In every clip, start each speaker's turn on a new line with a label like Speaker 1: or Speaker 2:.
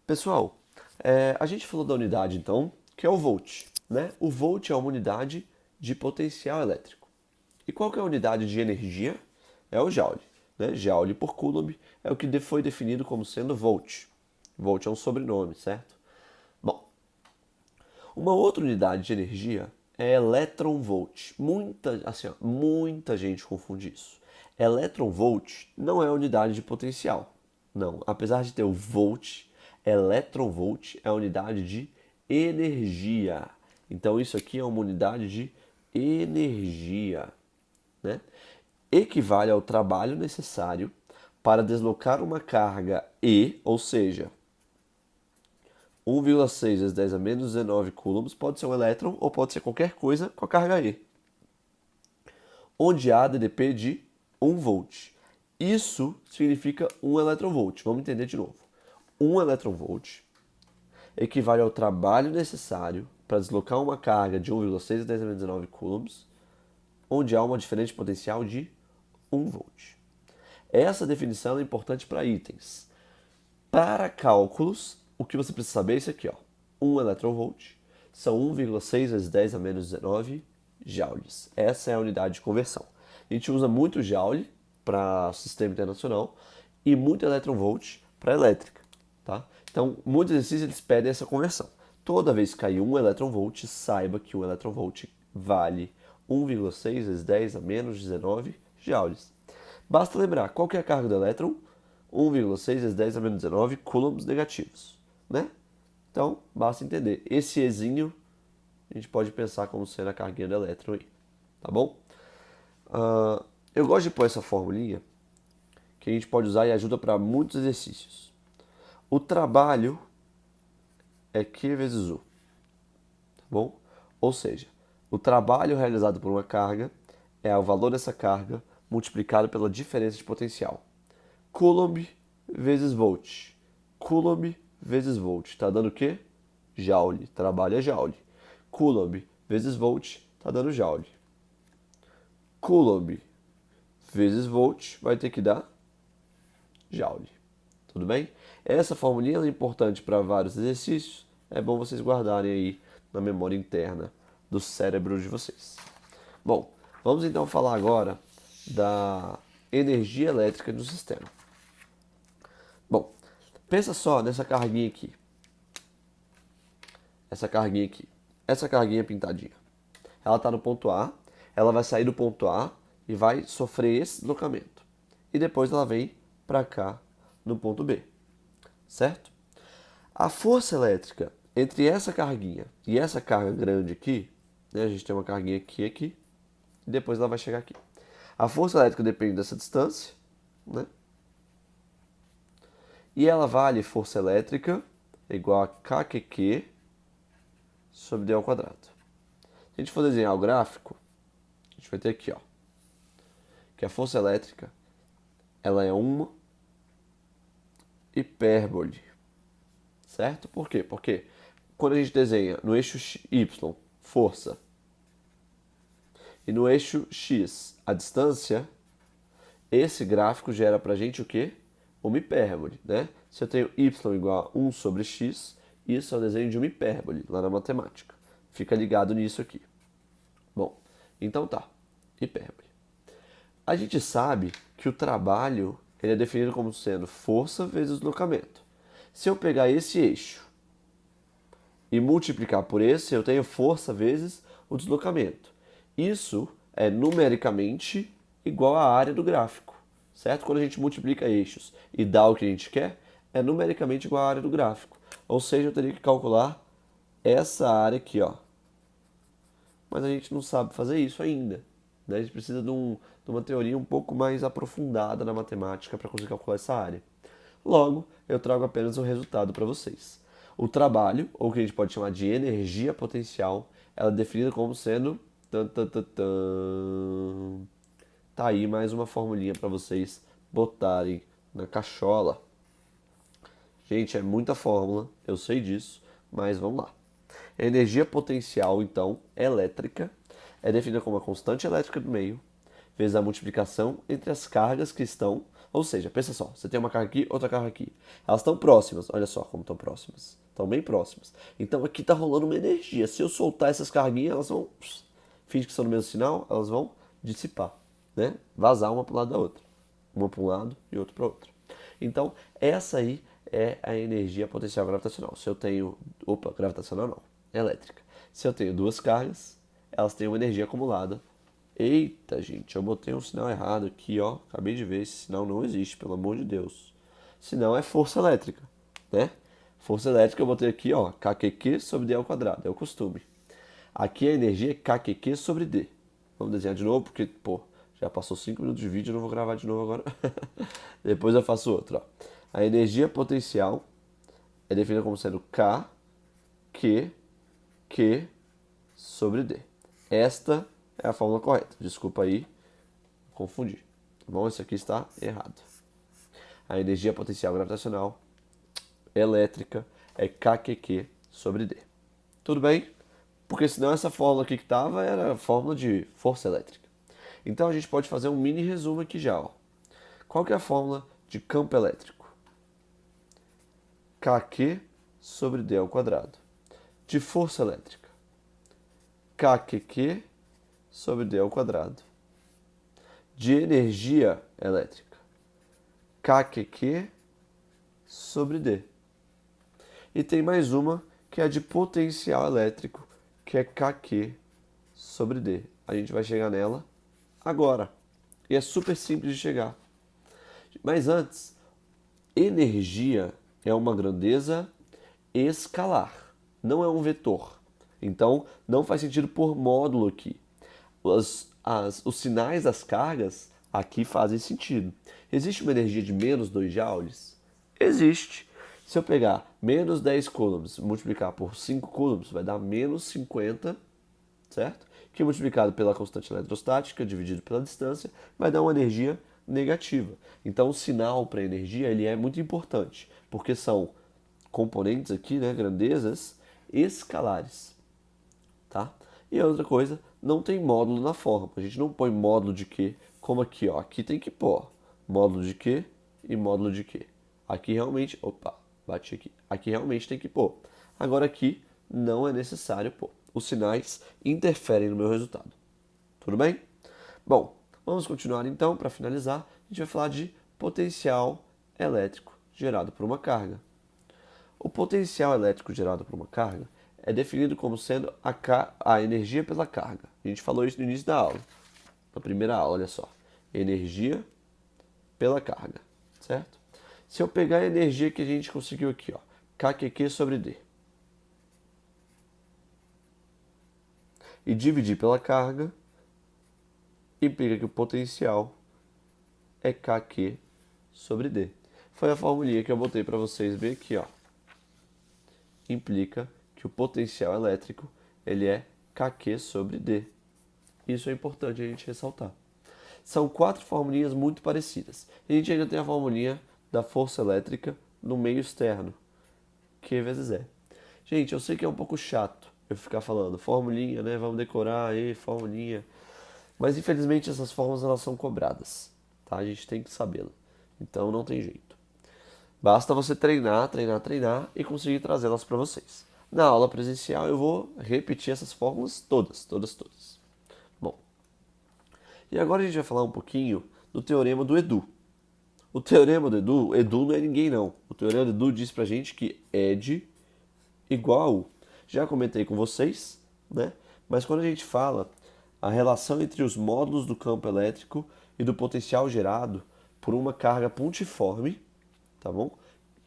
Speaker 1: Pessoal, a gente falou da unidade então, que é o volt, né? O volt é uma unidade de potencial elétrico. E qual que é a unidade de energia? É o joule, né? Joule por coulomb é o que foi definido como sendo volt. Volt é um sobrenome, certo? Bom, uma outra unidade de energia é electron volt. Muita gente confunde isso. Electron volt não é unidade de potencial. Não, apesar de ter o volt, electron volt é a unidade de energia. Então isso aqui é uma unidade de energia, né? Equivale ao trabalho necessário para deslocar uma carga E, ou seja, 1,6 vezes 10 a menos 19 coulombs pode ser um elétron ou pode ser qualquer coisa com a carga E, onde há DDP de 1 volt. Isso significa 1 eletronvolt. Vamos entender de novo. 1 eletronvolt equivale ao trabalho necessário para deslocar uma carga de 1,6 vezes 10 a menos 19 coulombs, onde há uma diferença de potencial de 1 volt. Essa definição é importante para itens. Para cálculos, o que você precisa saber é isso aqui, ó. 1 eletronvolt são 1,6 vezes 10 a menos 19 joules. Essa é a unidade de conversão. A gente usa muito joule para o sistema internacional e muito eletronvolt para elétrica, tá? Então, muitos exercícios eles pedem essa conversão. Toda vez que cair 1 eletronvolt, saiba que 1 eletronvolt vale 1,6 vezes 10 a menos 19 joules. Basta lembrar qual que é a carga do elétron, 1,6 vezes 10 a menos 19 coulombs negativos, né? Então, basta entender. Esse Ezinho a gente pode pensar como sendo a carguinha do elétron aí, tá bom? Eu gosto de pôr essa formulinha que a gente pode usar e ajuda para muitos exercícios. O trabalho é Q vezes U, tá bom? Ou seja, o trabalho realizado por uma carga é o valor dessa carga multiplicado pela diferença de potencial. Coulomb vezes volt. Coulomb vezes volt. Está dando o quê? Joule. Trabalho é joule. Coulomb vezes volt está dando joule. Coulomb vezes volt vai ter que dar joule. Tudo bem? Essa formulinha é importante para vários exercícios. É bom vocês guardarem aí na memória interna do cérebro de vocês. Bom, vamos então falar agora da energia elétrica do sistema. Bom, pensa só nessa carguinha aqui. Essa carguinha aqui. Essa carguinha pintadinha. Ela está no ponto A, ela vai sair do ponto A e vai sofrer esse deslocamento. E depois ela vem para cá no ponto B, certo? A força elétrica entre essa carguinha e essa carga grande aqui, né, a gente tem uma carguinha aqui, e depois ela vai chegar aqui. A força elétrica depende dessa distância, né? E ela vale força elétrica igual a KQQ sobre d ao quadrado. Se a gente for desenhar o gráfico, a gente vai ter aqui, ó, que a força elétrica ela é uma hipérbole, certo? Por quê? Porque quando a gente desenha no eixo Y, força, e no eixo X, a distância, esse gráfico gera pra gente o quê? Uma hipérbole, né? Se eu tenho Y igual a 1 sobre X, isso é o desenho de uma hipérbole, lá na matemática. Fica ligado nisso aqui. Bom, então tá, hipérbole. A gente sabe que o trabalho ele é definido como sendo força vezes deslocamento. Se eu pegar esse eixo e multiplicar por esse, eu tenho força vezes o deslocamento. Isso é numericamente igual à área do gráfico, certo? Quando a gente multiplica eixos e dá o que a gente quer, é numericamente igual à área do gráfico. Ou seja, eu teria que calcular essa área aqui, ó. Mas a gente não sabe fazer isso ainda, né? A gente precisa de uma teoria um pouco mais aprofundada na matemática para conseguir calcular essa área. Logo, eu trago apenas o resultado para vocês. O trabalho, ou o que a gente pode chamar de energia potencial, ela é definida como sendo... Tá aí mais uma formulinha para vocês botarem na cachola. Gente, é muita fórmula, eu sei disso, mas vamos lá. A energia potencial, então, elétrica, é definida como a constante elétrica do meio, vezes a multiplicação entre as cargas que estão Ou seja, pensa só, você tem uma carga aqui, outra carga aqui. Elas estão próximas, olha só como estão próximas. Estão bem próximas. Então aqui está rolando uma energia. Se eu soltar essas carguinhas, elas vão, finge que são no mesmo sinal, elas vão dissipar, né? Vazar uma para o lado da outra. Uma para um lado e outra para o outro. Então, essa aí é a energia potencial gravitacional. Se eu tenho... Opa, gravitacional não. Elétrica. Se eu tenho duas cargas, elas têm uma energia acumulada. Eita, gente, eu botei um sinal errado aqui, ó. Acabei de ver, esse sinal não existe, pelo amor de Deus. Sinal é força elétrica, né? Força elétrica eu botei aqui, ó. KQQ sobre D ao quadrado, é o costume. Aqui a energia é KQQ sobre D. Vamos desenhar de novo, porque, pô, já passou 5 minutos de vídeo, eu não vou gravar de novo agora. Depois eu faço outro, ó. A energia potencial é definida como sendo K, Q sobre D. Esta é a fórmula correta. Desculpa aí, confundi. Tá bom? Isso aqui está errado. A energia potencial gravitacional elétrica é KQQ sobre D. Tudo bem? Porque senão essa fórmula aqui que estava era a fórmula de força elétrica. Então a gente pode fazer um mini resumo aqui já. Ó. Qual que é a fórmula de campo elétrico? KQ sobre D ao quadrado. De força elétrica. KQQ sobre D ao quadrado. De energia elétrica. KQQ sobre D. E tem mais uma que é a de potencial elétrico, que é KQ sobre D. A gente vai chegar nela agora. E é super simples de chegar. Mas antes, energia é uma grandeza escalar, não é um vetor. Então, não faz sentido pôr módulo aqui. Os sinais das cargas aqui fazem sentido. Existe uma energia de menos 2 joules? Existe. Se eu pegar menos 10 coulombs e multiplicar por 5 coulombs, vai dar menos 50, certo? Que multiplicado pela constante eletrostática, dividido pela distância, vai dar uma energia negativa. Então o sinal para energia ele é muito importante, porque são componentes aqui, né, grandezas escalares, tá? E a outra coisa, não tem módulo na forma. A gente não põe módulo de Q como aqui, ó. Aqui tem que pôr módulo de Q e módulo de Q. Aqui realmente, opa, bati aqui. Aqui realmente tem que pôr. Agora aqui não é necessário pôr. Os sinais interferem no meu resultado. Tudo bem? Bom, vamos continuar então. Para finalizar, a gente vai falar de potencial elétrico gerado por uma carga. O potencial elétrico gerado por uma carga é definido como sendo a energia pela carga. A gente falou isso no início da aula. Na primeira aula, olha só. Energia pela carga, certo? Se eu pegar a energia que a gente conseguiu aqui, ó, KQQ sobre D, e dividir pela carga, implica que o potencial é KQ sobre D. Foi a formulinha que eu botei para vocês ver aqui, ó. Implica que o potencial elétrico ele é KQ sobre D. Isso é importante a gente ressaltar. São 4 formulinhas muito parecidas. A gente ainda tem a formulinha da força elétrica no meio externo, Q vezes E. Gente, eu sei que é um pouco chato eu ficar falando formulinha, né? Vamos decorar aí, formulinha. Mas infelizmente essas fórmulas elas são cobradas, tá? A gente tem que sabê-la. Então não tem jeito. Basta você treinar e conseguir trazê-las para vocês. Na aula presencial eu vou repetir essas fórmulas todas. Bom, e agora a gente vai falar um pouquinho do teorema do Edu. O teorema do Edu, Edu não é ninguém não. O teorema do Edu diz pra gente que ED igual a U. Já comentei com vocês, né? Mas quando a gente fala a relação entre os módulos do campo elétrico e do potencial gerado por uma carga pontiforme, tá bom?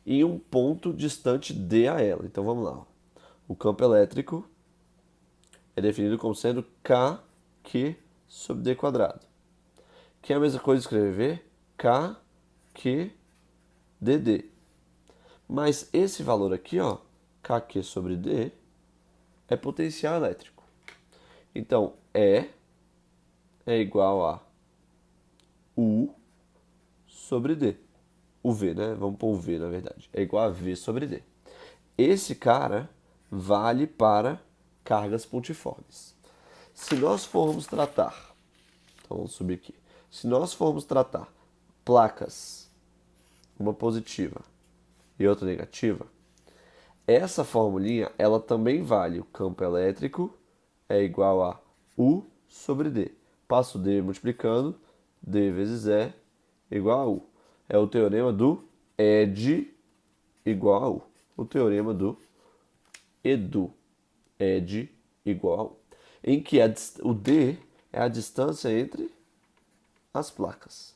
Speaker 1: E um ponto distante de a ela. Então vamos lá. O campo elétrico é definido como sendo KQ sobre D quadrado. Que é a mesma coisa escrever KQ dd. Mas esse valor aqui, ó, KQ sobre D, é potencial elétrico. Então, E é igual a U sobre D. O V, né? Vamos pôr o V, na verdade. É igual a V sobre D. Esse cara vale para cargas pontiformes. Se nós formos tratar, então vamos subir aqui. Se nós formos tratar placas uma positiva e outra negativa, essa formulinha, ela também vale. O campo elétrico é igual a U sobre D. Passo D multiplicando, D vezes E igual a U. É o teorema do ED igual a U. O teorema do EDU. ED igual a U. Em que o D é a distância entre as placas.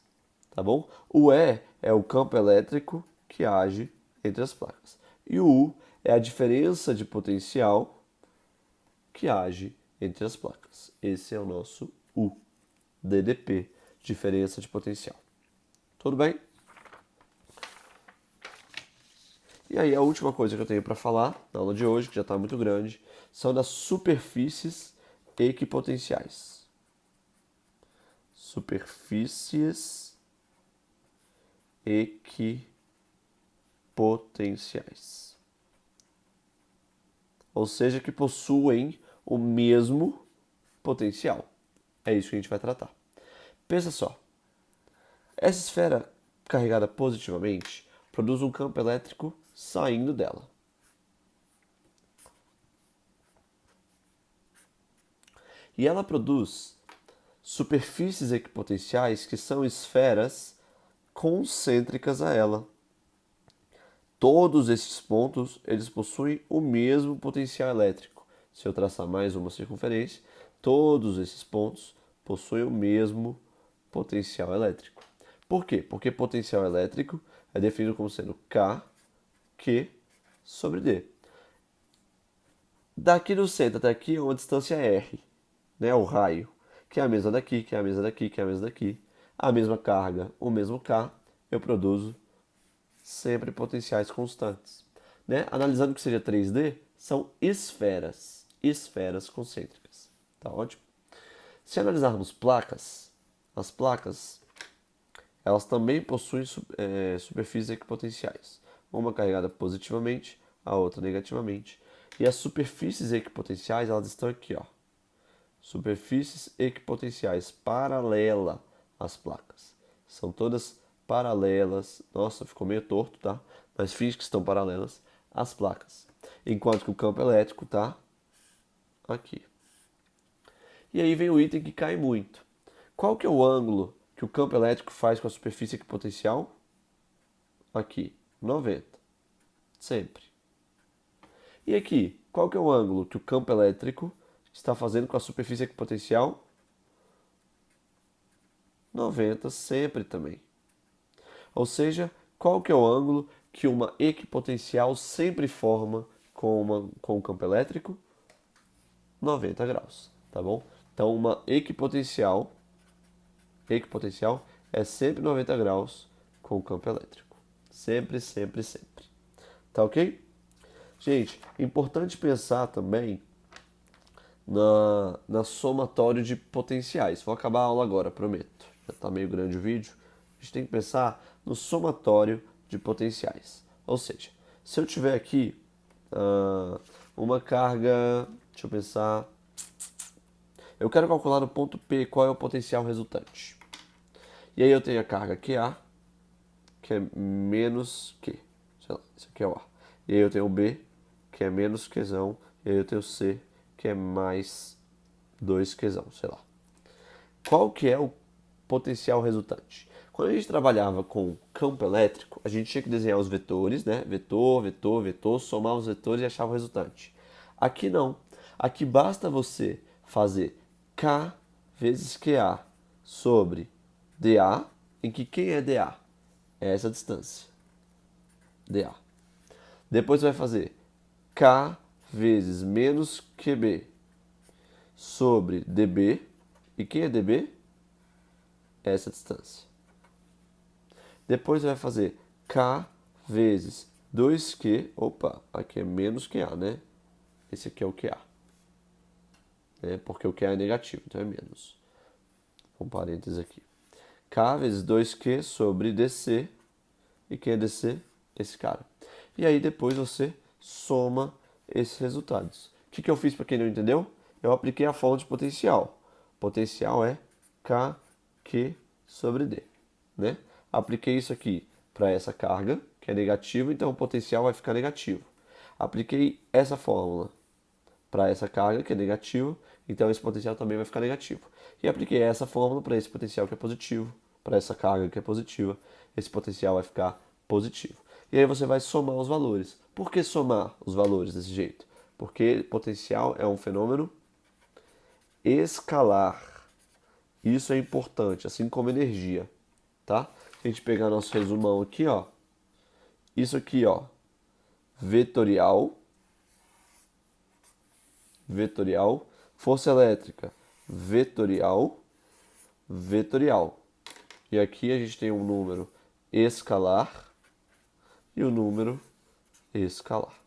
Speaker 1: Tá bom? O E é o campo elétrico que age entre as placas. E o U é a diferença de potencial que age entre as placas. Esse é o nosso U, DDP, diferença de potencial. Tudo bem? E aí a última coisa que eu tenho para falar na aula de hoje, que já está muito grande, são das superfícies equipotenciais. Superfícies equipotenciais. Ou seja, que possuem o mesmo potencial. É isso que a gente vai tratar. Pensa só. Essa esfera carregada positivamente produz um campo elétrico saindo dela. E ela produz superfícies equipotenciais que são esferas concêntricas a ela. Todos esses pontos, eles possuem o mesmo potencial elétrico. Se eu traçar mais uma circunferência, todos esses pontos possuem o mesmo potencial elétrico. Por quê? Porque potencial elétrico é definido como sendo K, Q sobre D. Daqui no centro até aqui é uma distância R, né? O raio, que é a mesma daqui, que é a mesma daqui, que é a mesma daqui. A mesma carga, o mesmo K, eu produzo sempre potenciais constantes. Né? Analisando o que seria 3D, são esferas concêntricas. Tá ótimo? Se analisarmos placas, as placas elas também possuem superfícies equipotenciais. Uma carregada positivamente, a outra negativamente. E as superfícies equipotenciais, elas estão aqui, ó. Superfícies equipotenciais paralela às placas. São todas paralelas. Nossa, ficou meio torto, tá? Mas finge que estão paralelas às placas. Enquanto que o campo elétrico tá aqui. E aí vem o item que cai muito. Qual que é o ângulo que o campo elétrico faz com a superfície equipotencial? Aqui, 90. Sempre. E aqui, qual que é o ângulo que o campo elétrico está fazendo com a superfície equipotencial? 90 sempre também. Ou seja, qual que é o ângulo que uma equipotencial sempre forma com o campo elétrico? 90 graus, tá bom? Então, uma equipotencial é sempre 90 graus com o campo elétrico. Sempre, sempre, sempre. Tá ok? Gente, importante pensar também na somatório de potenciais. Vou acabar a aula agora, prometo. Já está meio grande o vídeo. A gente tem que pensar no somatório de potenciais. Ou seja, se eu tiver aqui uma carga, deixa eu pensar, eu quero calcular no ponto P qual é o potencial resultante. E aí eu tenho a carga QA, que é menos Q. Sei lá, isso aqui é o A. E aí eu tenho o B, que é menos Qzão. E aí eu tenho o C, que é mais 2Qzão, sei lá. Qual que é o potencial resultante? Quando a gente trabalhava com campo elétrico, a gente tinha que desenhar os vetores, né? Vetor, vetor, vetor, somar os vetores e achar o resultante. Aqui não. Aqui basta você fazer K vezes QA sobre DA, em que quem é DA? É essa distância. DA. Depois você vai fazer K vezes menos QB sobre DB. E quem é DB? É essa distância. Depois você vai fazer K vezes 2Q. Opa, aqui é menos QA, né? Esse aqui é o QA. Porque o QA é negativo, então é menos. Com parênteses aqui. K vezes 2Q sobre DC. E quem é DC? Esse cara. E aí depois você soma esses resultados. O que eu fiz para quem não entendeu? Eu apliquei a fórmula de potencial. Potencial é KQ sobre D. Né? Apliquei isso aqui para essa carga, que é negativa, então o potencial vai ficar negativo. Apliquei essa fórmula para essa carga, que é negativa, então esse potencial também vai ficar negativo. E apliquei essa fórmula para esse potencial que é positivo, para essa carga que é positiva, esse potencial vai ficar positivo. E aí você vai somar os valores. Por que somar os valores desse jeito? Porque potencial é um fenômeno escalar. Isso é importante, assim como energia, tá? Se a gente pegar nosso resumão aqui, ó, isso aqui, ó, vetorial, força elétrica, vetorial, vetorial. E aqui a gente tem um número escalar e o número escalar.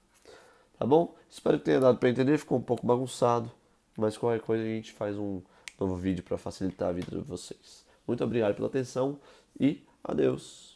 Speaker 1: Tá bom? Espero que tenha dado para entender, ficou um pouco bagunçado, mas qualquer coisa a gente faz um novo vídeo para facilitar a vida de vocês. Muito obrigado pela atenção e adeus!